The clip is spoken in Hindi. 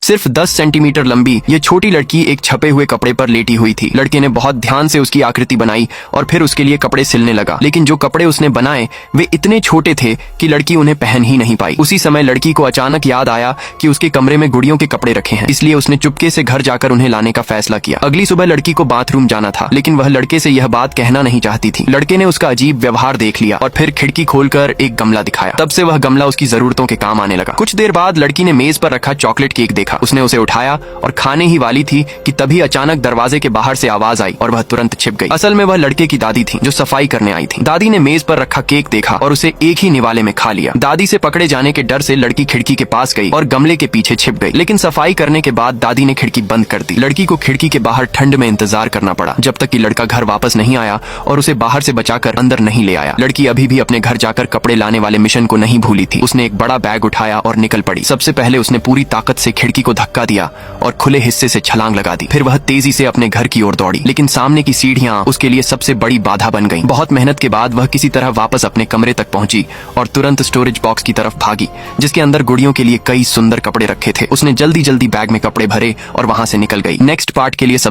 सिर्फ 10 सेंटीमीटर लंबी ये छोटी लड़की एक छपे हुए कपड़े पर लेटी हुई थी। लड़के ने बहुत ध्यान से उसकी आकृति बनाई और फिर उसके लिए कपड़े सिलने लगा, लेकिन जो कपड़े उसने बनाए वे इतने छोटे थे कि लड़की उन्हें पहन ही नहीं पाई। उसी समय लड़की को अचानक याद आया कि उसके कमरे में गुड़ियों के कपड़े रखे हैं, इसलिए उसने चुपके से घर जाकर उन्हें लाने का फैसला किया। अगली सुबह लड़की को बाथरूम जाना था, लेकिन वह लड़के से यह बात कहना नहीं चाहती थी। लड़के ने उसका अजीब व्यवहार देख लिया और फिर खिड़की खोलकर एक गमला दिखाया। तब से वह गमला उसकी जरूरतों के काम आने लगा। कुछ देर बाद लड़की ने मेज पर रखा चॉकलेट केक देखा। उसने उसे उठाया और खाने ही वाली थी कि तभी अचानक दरवाजे के बाहर से आवाज आई और वह तुरंत छिप गई। असल में वह लड़के की दादी थी जो सफाई करने आई थी। दादी ने मेज पर रखा केक देखा और उसे एक ही निवाले में खा लिया। दादी से पकड़े जाने के डर से लड़की खिड़की के पास गई और गमले के पीछे छिप गई, लेकिन सफाई करने के बाद दादी ने खिड़की बंद कर दी। लड़की को खिड़की के बाहर ठंड में इंतजार करना पड़ा जब तक कि लड़का घर वापस नहीं आया और उसे बाहर से बचाकर अंदर नहीं ले आया। लड़की अभी भी अपने घर जाकर कपड़े लाने वाले मिशन को नहीं भूली थी। उसने एक बड़ा बैग उठाया और निकल पड़ी। सबसे पहले उसने पूरी ताकत से खिड़की को धक्का दिया और खुले हिस्से से छलांग लगा दी। फिर वह तेजी से अपने घर की ओर दौड़ी, लेकिन सामने की सीढ़ियां उसके लिए सबसे बड़ी बाधा बन गईं। बहुत मेहनत के बाद वह किसी तरह वापस अपने कमरे तक पहुंची और तुरंत स्टोरेज बॉक्स की तरफ भागी जिसके अंदर गुड़ियों के लिए कई सुंदर कपड़े रखे थे। उसने जल्दी जल्दी बैग में कपड़े भरे और वहां से निकल गई। नेक्स्ट पार्ट के लिए सब